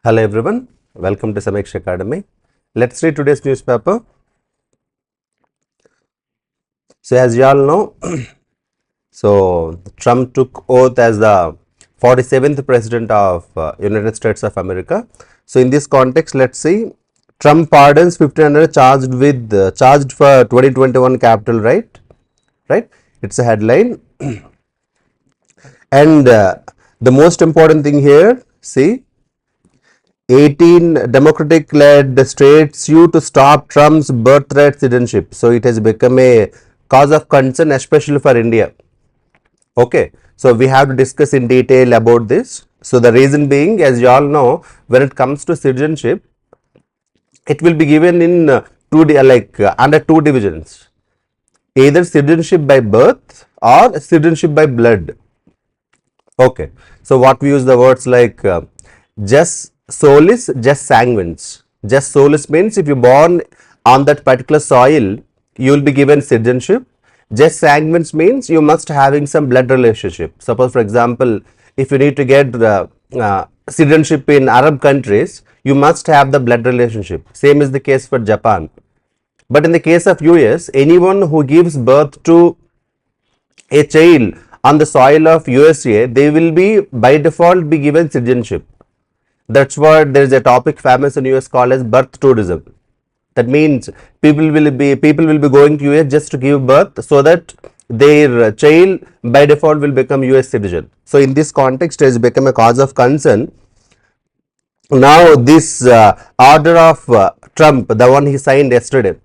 Hello everyone, welcome to Sameeksha Academy. Let's read today's newspaper. So as you all know, Trump took oath as the 47th president of United States of America. So in this context, let's see, Trump pardons 1500 charged for 2021 capital right? It's a headline. And the most important thing here, see, 18 Democratic led states sue to stop Trump's birthright citizenship. So it has become a cause of concern, especially for India. Okay, so we have to discuss in detail about this. So the reason being, as you all know, when it comes to citizenship, it will be given in under two divisions, either citizenship by birth or citizenship by blood. Okay, so what we use the words like jus solis, jus sanguinis. Jus solis means if you born on that particular soil, you will be given citizenship. Jus sanguinis means you must having some blood relationship. Suppose, for example, if you need to get citizenship in Arab countries, you must have the blood relationship. Same is the case for Japan. But in the case of US, anyone who gives birth to a child on the soil of USA, they will be by default be given citizenship. That's what there is a topic famous in US called as birth tourism. That means people will be going to US just to give birth so that their child by default will become US citizen. So in this context, it has become a cause of concern. Now this order of Trump, the one he signed yesterday,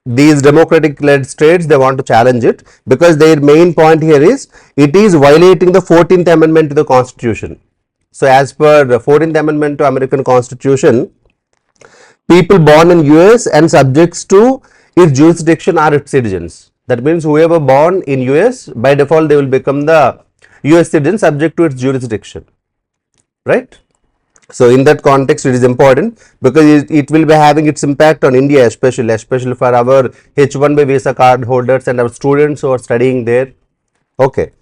these democratic led states, they want to challenge it because their main point here is it is violating the 14th amendment to the constitution. So as per the 14th amendment to American constitution, people born in US and subjects to its jurisdiction are its citizens. That means whoever born in US, by default they will become the US citizen subject to its jurisdiction, right? So in that context, it is important because it will be having its impact on India, especially for our H1B visa card holders and our students who are studying there. Okay,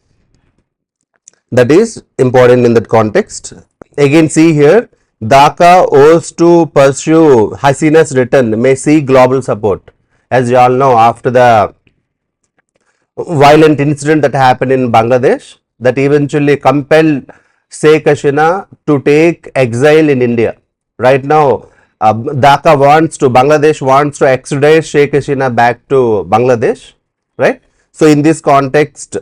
that is important in that context. Again, see here, Dhaka owes to pursue Hasina's return may see global support. As you all know, after the violent incident that happened in Bangladesh, that eventually compelled Sheikh Hasina to take exile in India. Right now, Bangladesh wants to extradite Sheikh Hasina back to Bangladesh, right? So in this context,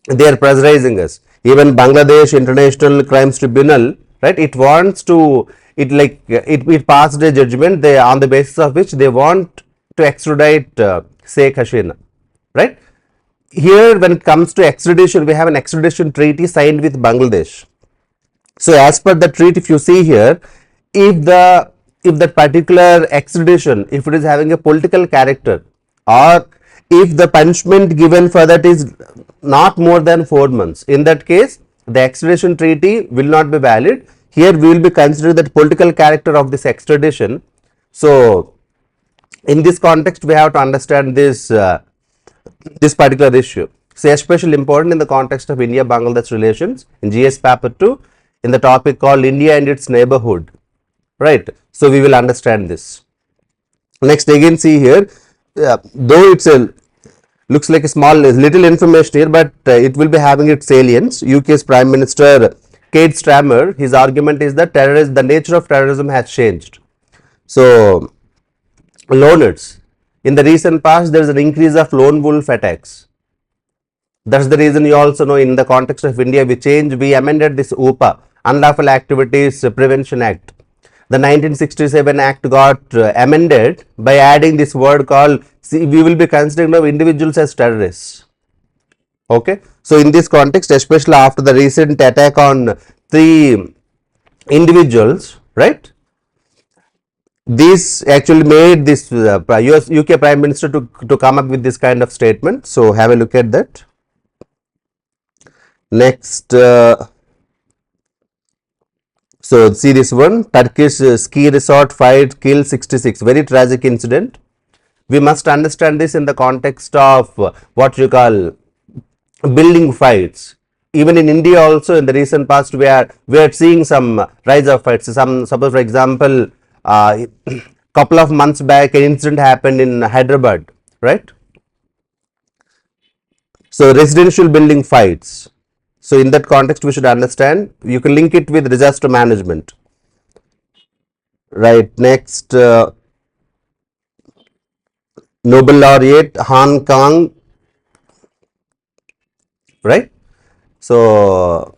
they are pressurizing us. Even Bangladesh International Crimes Tribunal, right? It wants to, it passed a judgment on the basis of which they want to extradite Sheikh Hasina, right? Here, when it comes to extradition, we have an extradition treaty signed with Bangladesh. So as per the treaty, if you see here, if that particular extradition, if it is having a political character, or if the punishment given for that is not more than 4 months, in that case, the extradition treaty will not be valid. Here we will be considering that political character of this extradition. So in this context, we have to understand this particular issue. So especially important in the context of India-Bangladesh relations in GS paper 2 in the topic called India and its neighborhood, right? So we will understand this. Next, again see here, though it's looks like a small little information here, but it will be having its salience. UK's Prime Minister Keir Starmer, his argument is that the nature of terrorism has changed. So loners, in the recent past, there is an increase of lone wolf attacks. That's the reason you also know in the context of India, we amended this UPA, Unlawful Activities Prevention Act. The 1967 Act got amended by adding this word called, we will be considering now individuals as terrorists. Okay. So in this context, especially after the recent attack on 3 individuals, right? This actually made this UK Prime Minister to come up with this kind of statement. So have a look at that. Next, so see this one, Turkish ski resort fight kill 66, very tragic incident. We must understand this in the context of what you call building fights. even in India also in the recent past we are seeing some rise of fights. Some, suppose for example, couple of months back an incident happened in Hyderabad, right? So residential building fights. So in that context we should understand, you can link it with disaster management, right? Next, Nobel laureate Hong Kong, right? So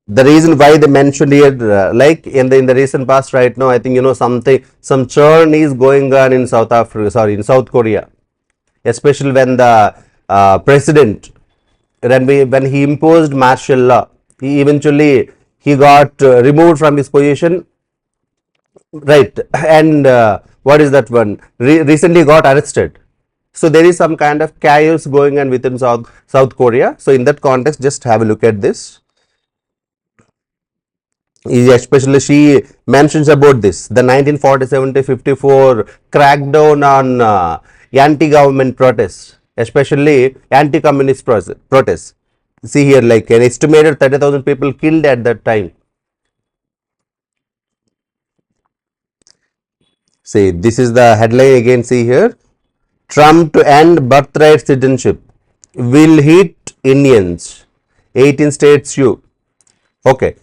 the reason why they mentioned here, like in the recent past, right now, I think some churn is going on in in South Korea, especially when the president, when he imposed martial law, he eventually he got removed from his position, right? And what is that one? Recently got arrested. So there is some kind of chaos going on within South Korea. So in that context, just have a look at this. Especially she mentions about this, the 1947 to 54 crackdown on anti-government protests, especially anti-communist protests. See here, like an estimated 30,000 people killed at that time. See, this is the headline again. See here, Trump to end birthright citizenship will hit Indians. 18 states sue. Okay.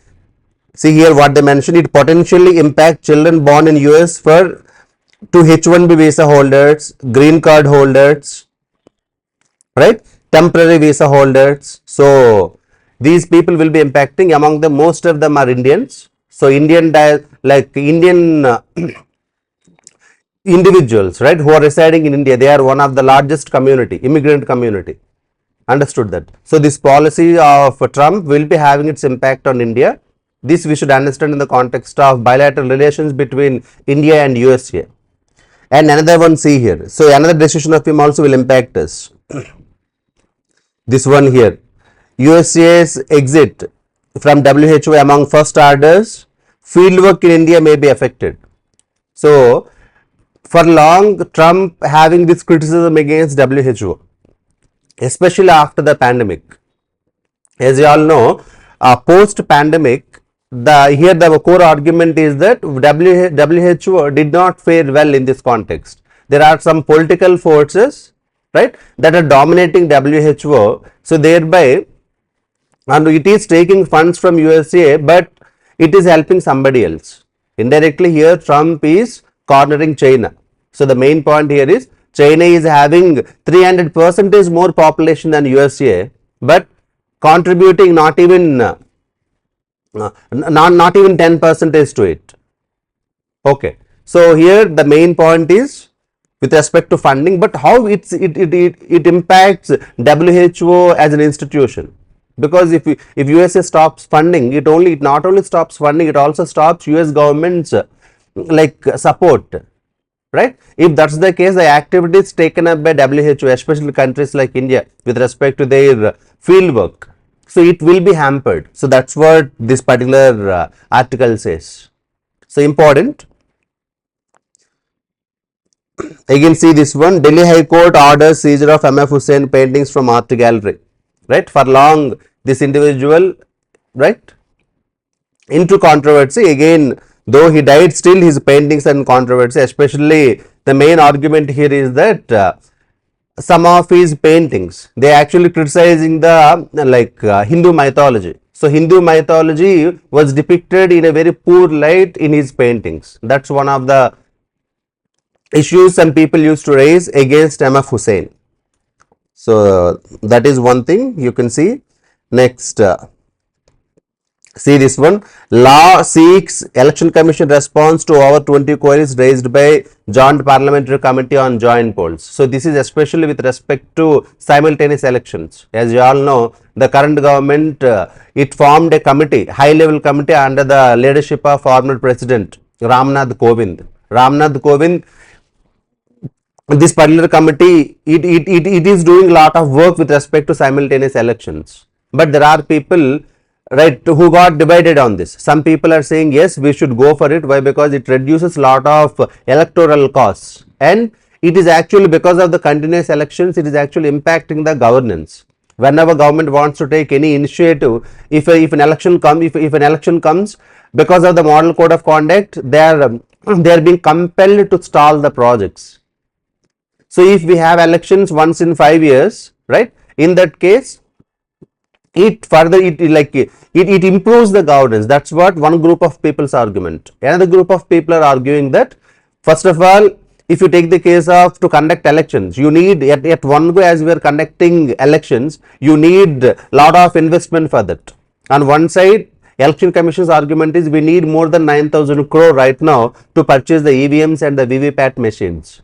See here what they mentioned, it potentially impact children born in US for to H1B visa holders, green card holders, right? Temporary visa holders. So these people will be impacting. Among them, most of them are Indians. So Indian individuals, right, who are residing in India, they are one of the largest community, immigrant community. Understood that. So this policy of Trump will be having its impact on India. This we should understand in the context of bilateral relations between India and USA. And another one, see here. So another decision of him also will impact us. This one here. USA's exit from WHO among first orders, fieldwork in India may be affected. So for long, Trump having this criticism against WHO, especially after the pandemic. As you all know, post-pandemic, the core argument is that WHO did not fare well in this context. There are some political forces, right, that are dominating WHO. So thereby, and it is taking funds from USA, but it is helping somebody else. Indirectly here, Trump is cornering China. So the main point here is China is having 300% more population than USA, but contributing not even 10% to it. Okay. So here the main point is with respect to funding, but how it impacts WHO as an institution. Because if USA stops funding, it not only stops funding, it also stops US government's support, right? If that's the case, the activities taken up by WHO, especially countries like India with respect to their field work, so it will be hampered. So that's what this particular article says. So important. Again, see this one, Delhi High Court orders seizure of MF Hussain paintings from art gallery, right? For long this individual, right, into controversy. Again, though he died, still his paintings and controversy, especially the main argument here is that some of his paintings, they actually criticizing the Hindu mythology. So Hindu mythology was depicted in a very poor light in his paintings. That's one of the issues some people used to raise against MF Hussain. So that is one thing you can see. Next, see this one, law seeks election commission response to over 20 queries raised by joint parliamentary committee on joint polls. So this is especially with respect to simultaneous elections. As you all know, the current government, it formed a committee, high level committee under the leadership of former president Ramnath Kovind. This particular committee, it is doing a lot of work with respect to simultaneous elections. But there are people, right, who got divided on this. Some people are saying yes, we should go for it. Why? Because it reduces a lot of electoral costs, and it is actually because of the continuous elections, it is actually impacting the governance. Whenever government wants to take any initiative, if an election comes, because of the model code of conduct, they are being compelled to stall the projects. So if we have elections once in 5 years, right, in that case, it further it improves the governance. That's what one group of people's argument. Another group of people are arguing that, first of all, if you take the case of to conduct elections, you need at one go, as we are conducting elections, you need a lot of investment for that. On one side, election commission's argument is we need more than 9,000 crore right now to purchase the EVMs and the VVPAT machines.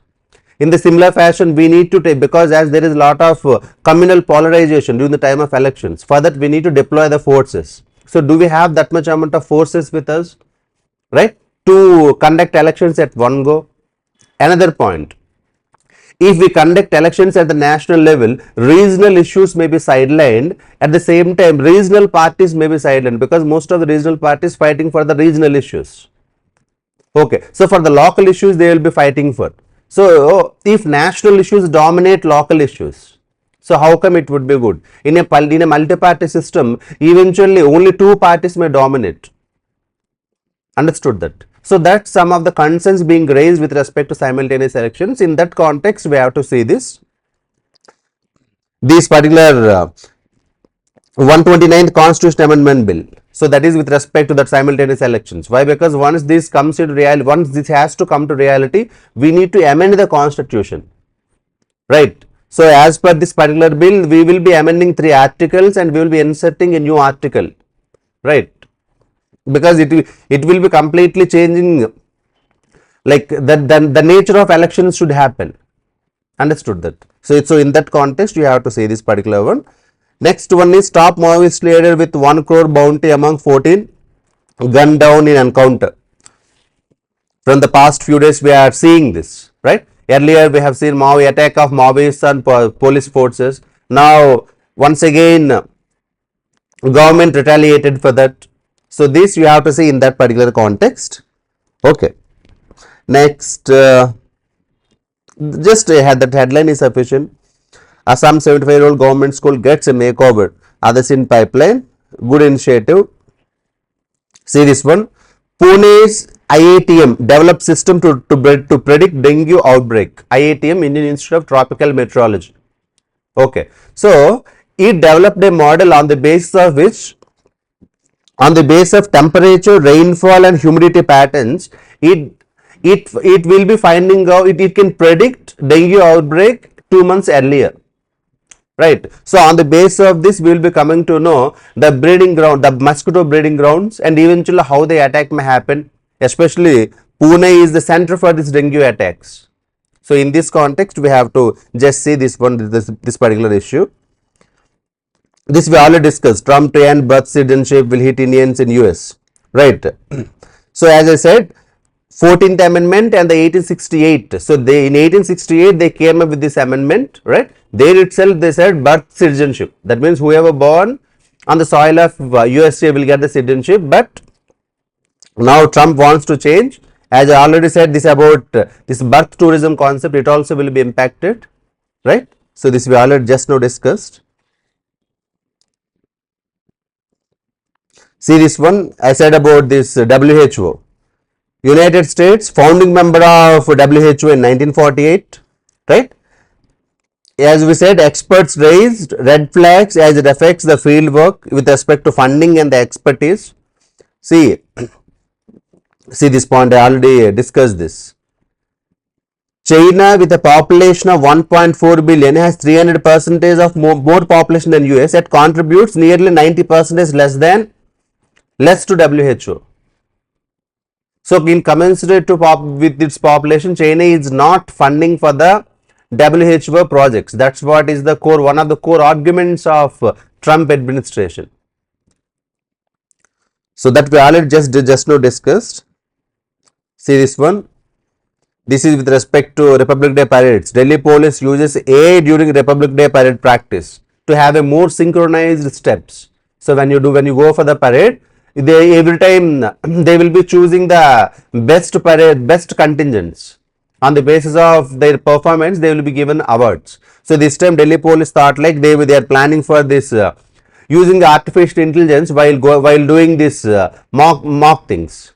In the similar fashion, we need to take, because as there is a lot of communal polarization during the time of elections, for that we need to deploy the forces. So do we have that much amount of forces with us, right, to conduct elections at one go? Another point, if we conduct elections at the national level, regional issues may be sidelined. At the same time, regional parties may be sidelined, because most of the regional parties fighting for the regional issues. Okay, so for the local issues they will be fighting for. So if national issues dominate local issues, so how come it would be good? In a multi-party system, eventually only two parties may dominate. Understood that? So that's some of the concerns being raised with respect to simultaneous elections. In that context, we have to see this. These particular 129th Constitution Amendment Bill. So that is with respect to that simultaneous elections. Why? Because once this comes into reality, once this has to come to reality, we need to amend the constitution, right? So as per this particular bill, we will be amending 3 articles and we will be inserting a new article, right? Because it will be completely changing, like the nature of elections should happen. Understood that? So in that context, you have to say this particular one. Next one is top Maoist leader with 1 crore bounty among 14 gunned down in encounter. From the past few days, we are seeing this, right? Earlier, we have seen Maoist attack of Maoists on police forces. Now, once again, government retaliated for that. So this you have to see in that particular context. Okay. Next, just that headline is sufficient. Assam 75-year-old government school gets a makeover. Others in pipeline. Good initiative. See this one. Pune's IATM developed system to predict dengue outbreak. IATM, Indian Institute of Tropical Meteorology. Okay. So it developed a model on the basis of which, on the basis of temperature, rainfall and humidity patterns, it will be finding out, it can predict dengue outbreak 2 months earlier. Right. So on the basis of this, we will be coming to know the breeding ground, the mosquito breeding grounds, and eventually how the attack may happen. Especially Pune is the center for these dengue attacks. So in this context, we have to just see this one, this particular issue. This we already discussed. Trump and birth citizenship will hit Indians in US. Right. So as I said, 14th Amendment and the 1868. So in 1868 they came up with this amendment, right? There itself they said birth citizenship. That means whoever born on the soil of USA will get the citizenship. But now Trump wants to change. As I already said, this about this birth tourism concept, it also will be impacted, right? So this we already just now discussed. See this one, I said about this WHO. United States, founding member of WHO in 1948, right? As we said, experts raised red flags as it affects the field work with respect to funding and the expertise. See this point, I already discussed this. China with a population of 1.4 billion has 300% of more population than US. It contributes nearly 90% less to WHO. So in commensurate to with its population, China is not funding for the WHO projects. That's what is the core, one of the core arguments of Trump administration. So that we already just now discussed. See this one. This is with respect to Republic Day parades. Delhi police uses AI during Republic Day parade practice to have a more synchronized steps. So when you go for the parade, every time they will be choosing the best contingents On the basis of their performance, they will be given awards. So this time Delhi police thought like they are planning for this using the artificial intelligence while doing this mock things.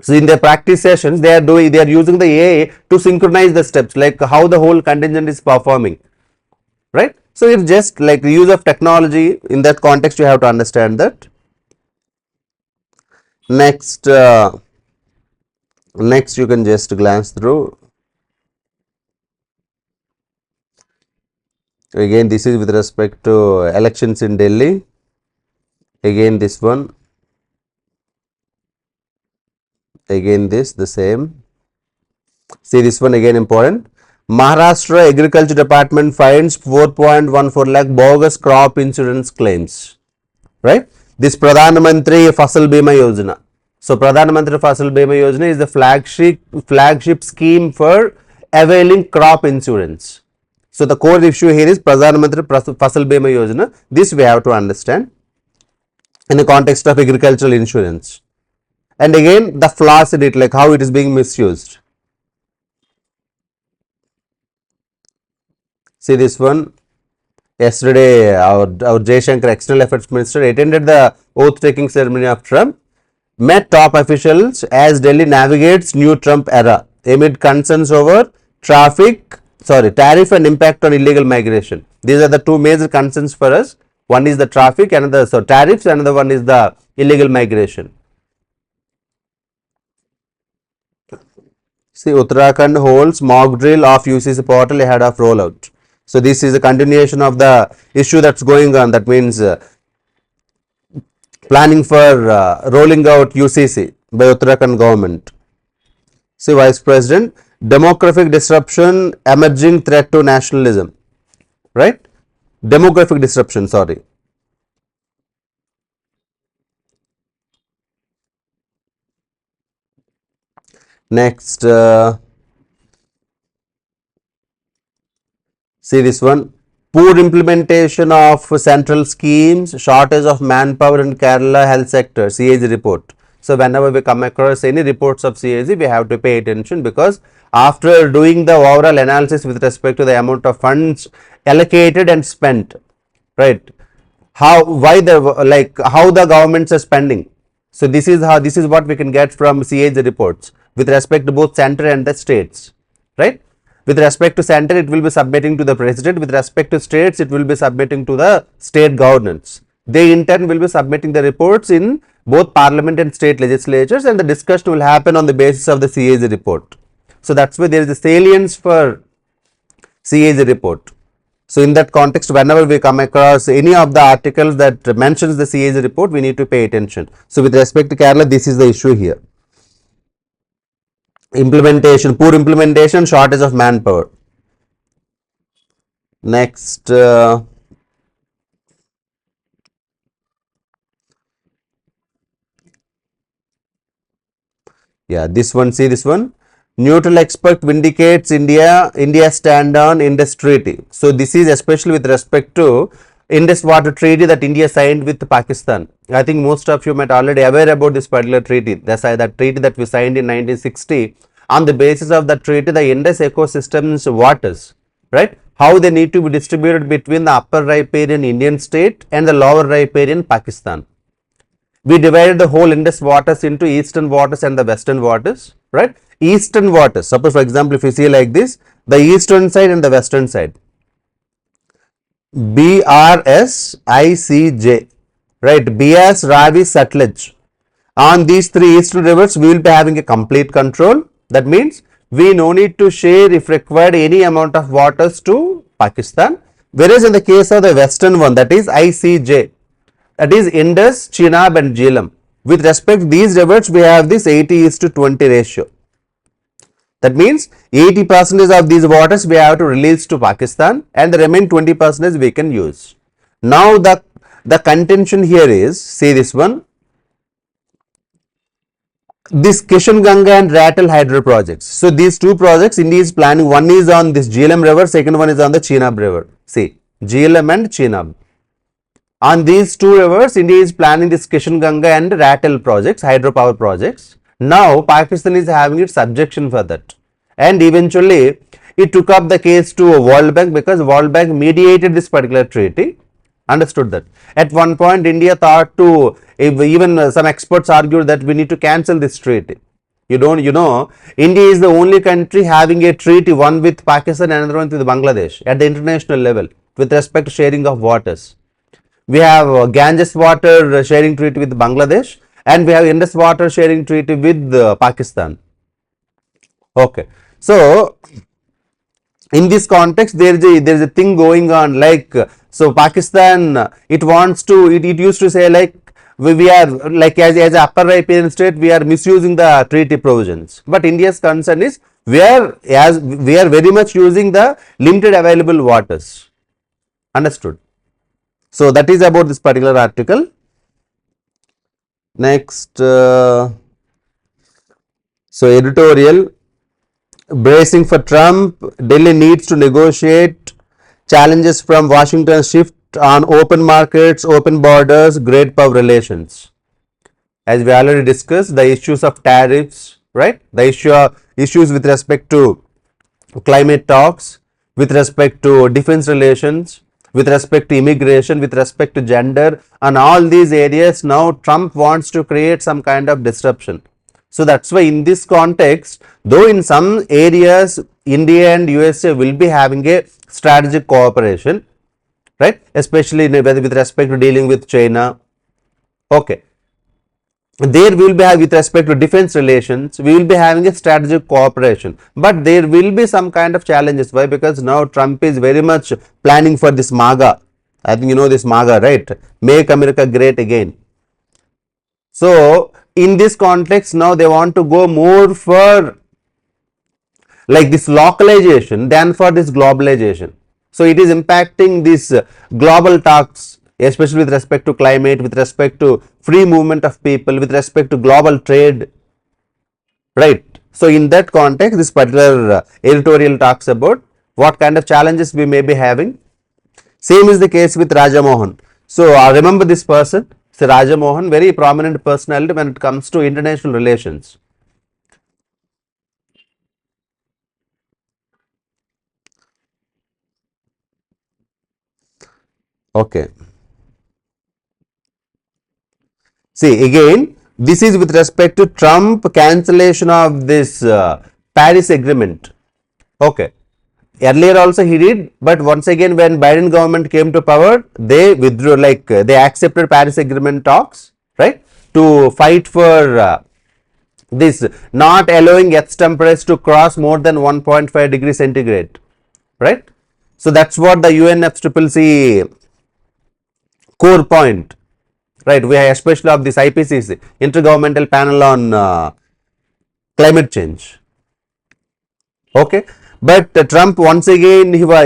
So in their practice sessions, they are using the AI to synchronize the steps, like how the whole contingent is performing, right? So it's just like the use of technology. In that context, you have to understand that. Next, next you can just glance through. Again, this is with respect to elections in Delhi. Again, this one. Again, this the same. See this one again important. Maharashtra Agriculture Department finds 4.14 lakh bogus crop insurance claims. Right? This Pradhan Mantri Fasal Bima Yojana. So Pradhan Mantri Fasal Bima Yojana is the flagship scheme for availing crop insurance. So the core issue here is Pradhan Mantri Fasal Bima Yojana. This we have to understand in the context of agricultural insurance. And again the flaws in it, like how it is being misused. See this one. Yesterday, our Jaishankar External Affairs Minister attended the oath-taking ceremony of Trump, met top officials as Delhi navigates new Trump era amid concerns over tariff and impact on illegal migration. These are the two major concerns for us. One is the traffic, tariffs, another one is the illegal migration. See, Uttarakhand holds mock drill of UCC portal ahead of rollout. So this is a continuation of the issue that's going on. That means planning for rolling out UCC by Uttarakhand government. See, Vice President, demographic disruption, emerging threat to nationalism. Right? Demographic disruption, sorry. Next, see this one. Poor implementation of central schemes, shortage of manpower in Kerala health sector, CAG report. So whenever we come across any reports of CAG, we have to pay attention, because after doing the overall analysis with respect to the amount of funds allocated and spent, right? How the governments are spending. So this is what we can get from CAG reports with respect to both center and the states, right? With respect to center, it will be submitting to the president. With respect to states, it will be submitting to the state governance. They in turn will be submitting the reports in both parliament and state legislatures, and the discussion will happen on the basis of the CAG report. So that's why there is a salience for CAG report. So in that context, whenever we come across any of the articles that mentions the CAG report, we need to pay attention. So with respect to Kerala, this is the issue here. Implementation, poor implementation, shortage of manpower. Next, yeah, this one, see this one. Neutral expert vindicates India stand on Indus Treaty. So this is especially with respect to Indus Water Treaty that India signed with Pakistan. I think most of you might already aware about this particular treaty. That's that treaty that we signed in 1960. On the basis of that treaty, the Indus ecosystem's waters, right, how they need to be distributed between the upper riparian Indian state and the lower riparian Pakistan. We divided the whole Indus waters into eastern waters and the western waters, right? Eastern waters, suppose for example, if you see like this, the eastern side and the western side, BRSICJ, right? Bias, Ravi, Sutlej. On these three eastern rivers, we will be having a complete control. That means we no need to share, if required, any amount of waters to Pakistan. Whereas in the case of the western one, that is ICJ, that is Indus, Chenab and Jhelum. With respect to these rivers, we have this 80:20 ratio. That means 80% of these waters we have to release to Pakistan, and the remaining 20% we can use. Now the contention here is, see this one, this Kishan Ganga and Ratel hydro projects. So these two projects India is planning. One is on this Jhelum river, second one is on the Chenab river. See, Jhelum and Chenab. On these two rivers, India is planning this Kishan Ganga and Ratel projects, hydropower projects. Now Pakistan is having its objection for that. and eventually it took up the case to World Bank because World Bank mediated this particular treaty. Understood that. At one point, India thought to, even some experts argued that we need to cancel this treaty. India is the only country having a treaty, one with Pakistan and another one with Bangladesh at the international level with respect to sharing of waters. We have Ganges water sharing treaty with Bangladesh and we have Indus water sharing treaty with Pakistan. Okay. So, in this context, there is a thing going on like, so Pakistan, it wants to, it used to say like, we are like as a upper riparian state, we are misusing the treaty provisions. But India's concern is we are very much using the limited available waters. Understood. So that is about this particular article. Next, so editorial. Bracing for Trump, Delhi needs to negotiate challenges from Washington shift on open markets, open borders, great power relations. As we already discussed, the issues of tariffs, right? The issues with respect to climate talks, with respect to defense relations, with respect to immigration, with respect to gender, and all these areas now Trump wants to create some kind of disruption. So that's why in this context, though in some areas India and USA will be having a strategic cooperation, right, especially with respect to dealing with China, okay, there will be with respect to defense relations, we will be having a strategic cooperation, but there will be some kind of challenges. Why? Because now Trump is very much planning for this MAGA. I think you know this MAGA, right? Make America Great Again. So in this context, now they want to go more for like this localization than for this globalization. So it is impacting this global talks, especially with respect to climate, with respect to free movement of people, with respect to global trade, right? So in that context, this particular editorial talks about what kind of challenges we may be having. Same is the case with Raja Mohan. So remember this person. So Raja Mohan, very prominent personality when it comes to international relations. Okay. See again, this is with respect to Trump cancellation of this Paris Agreement. Okay. Earlier also he did, but once again when Biden government came to power, they withdrew, like they accepted Paris Agreement talks, right, to fight for this not allowing Earth's temperature to cross more than 1.5 degrees centigrade, right. So that's what the UNFCCC core point, right. We have especially of this IPCC, Intergovernmental Panel on Climate Change. Okay. But Trump once again he will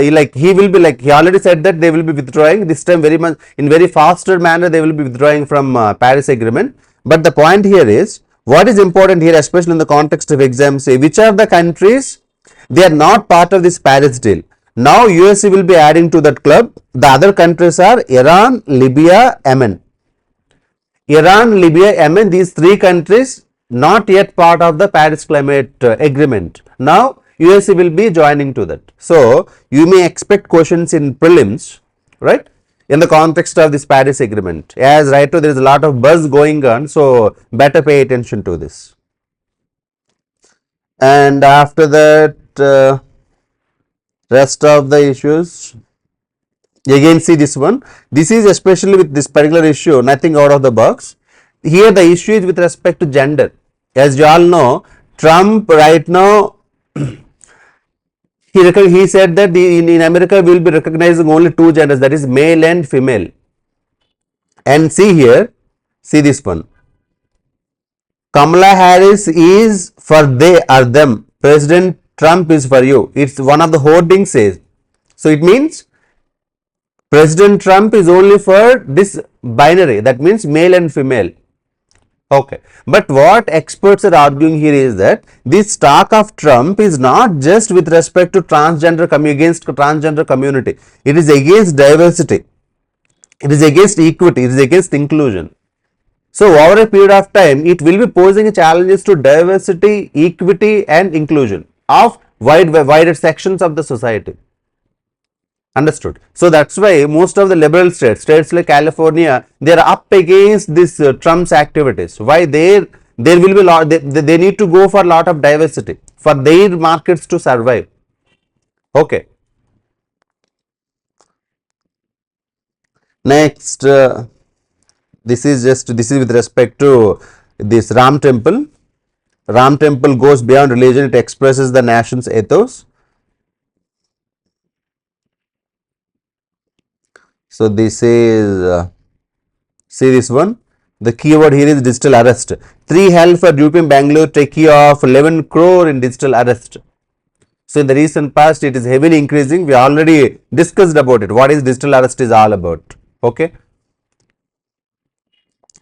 be like, he already said that they will be withdrawing this time very much in very faster manner, they will be withdrawing from Paris Agreement. But the point here is, what is important here, especially in the context of exams, say which are the countries they are not part of this Paris deal. Now USA will be adding to that club. The other countries are Iran, Libya, Yemen. Iran, Libya, Yemen, these three countries not yet part of the Paris Climate Agreement. Now USA will be joining to that. So you may expect questions in prelims, right, in the context of this Paris Agreement. As right now there is a lot of buzz going on, so better pay attention to this. And after that, rest of the issues, again see this one. This is especially with this particular issue, nothing out of the box. Here the issue is with respect to gender. As you all know, Trump right now he said that in America we will be recognizing only two genders, that is male and female. And see here, see this one. Kamala Harris is for they or them. President Trump is for you. It's one of the hoardings says. So it means President Trump is only for this binary, that means male and female. Okay, but what experts are arguing here is that this talk of Trump is not just with respect to against transgender community. It is against diversity. It is against equity. It is against inclusion. So over a period of time, it will be posing challenges to diversity, equity, and inclusion. of wider sections of the society. Understood. So that's why most of the liberal states like California, they are up against this Trump's activities. Why? There will be lot, they need to go for a lot of diversity for their markets to survive. Okay. Next, this is with respect to this Ram temple. Ram temple goes beyond religion; it expresses the nation's ethos. So this is see this one. The keyword here is digital arrest. 3 held for duping Bangalore techie of 11 crore in digital arrest. So in the recent past, it is heavily increasing. We already discussed about it. What is digital arrest is all about. Okay.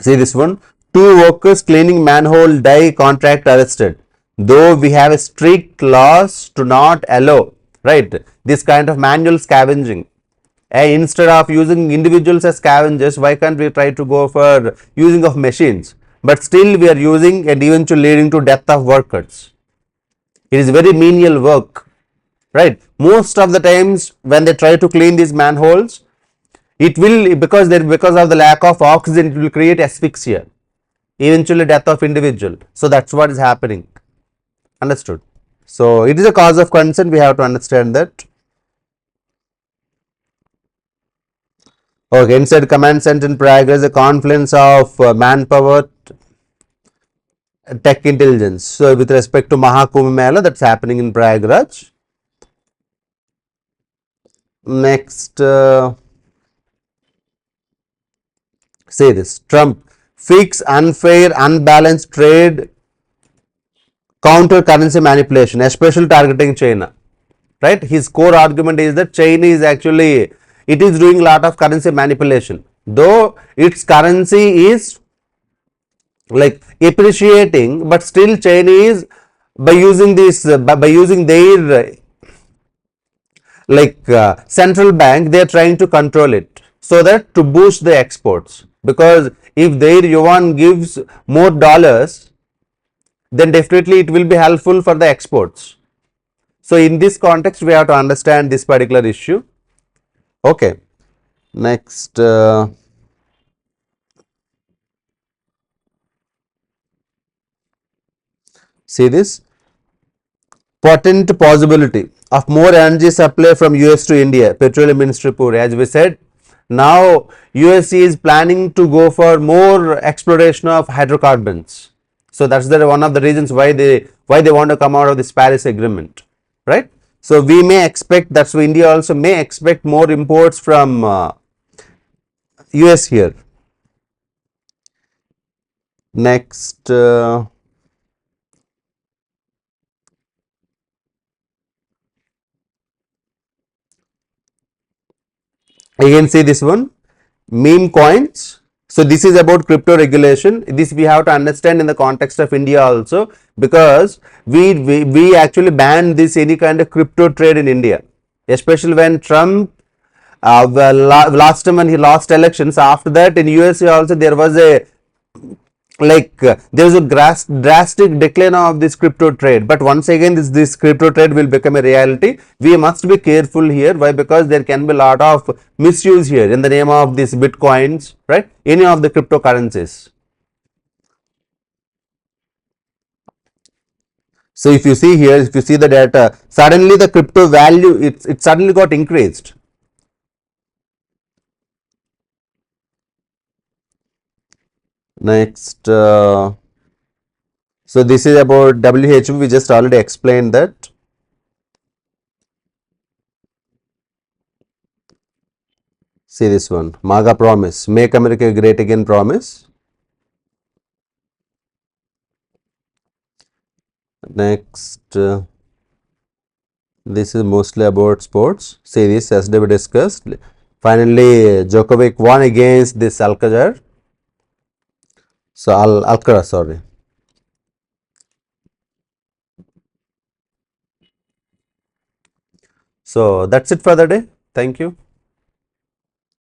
See this one. 2 workers cleaning manhole die contract arrested. Though we have a strict laws to not allow, right, this kind of manual scavenging. Instead of using individuals as scavengers, why can't we try to go for using of machines? But still we are using and eventually leading to death of workers. It is very menial work, right? Most of the times when they try to clean these manholes, it will, because of the lack of oxygen, it will create asphyxia, eventually death of individual. So that's what is happening. Understood? So it is a cause of concern. We have to understand that. Okay, inside command center in Prague is a confluence of manpower, tech intelligence. So with respect to Mahakumbh Mela, that's happening in Prayagraj. Next, say this, Trump fix unfair, unbalanced trade, counter currency manipulation, especially targeting China. Right? His core argument is that China is actually, it is doing a lot of currency manipulation. Though its currency is like appreciating, but still China is by using this, by using their central bank, they are trying to control it so that to boost the exports, because if their yuan gives more dollars, then definitely it will be helpful for the exports. So in this context we have to understand this particular issue. Okay. Next, see this, potent possibility of more energy supply from US to India, Petroleum Ministry Puri. As we said, now US is planning to go for more exploration of hydrocarbons. So that's the one of the reasons why they want to come out of this Paris Agreement, right? So we may expect, that's why India also may expect more imports from US here. Next, again see this one, meme coins. So this is about crypto regulation. This we have to understand in the context of India also, because we actually banned this any kind of crypto trade in India, especially when Trump last time when he lost elections. After that in USA also there was a there is a drastic decline of this crypto trade, but once again this crypto trade will become a reality. We must be careful here. Why? Because there can be a lot of misuse here in the name of these bitcoins, right, any of the cryptocurrencies. So if you see here, if you see the data, suddenly the crypto value, it suddenly got increased. Next, so this is about WHO. We just already explained that. See this one, MAGA promise, make America great again promise. Next, this is mostly about sports. See this, as we discussed. Finally, Djokovic won against this Alcaraz. So Alcaraz, sorry. So that's it for the day. Thank you.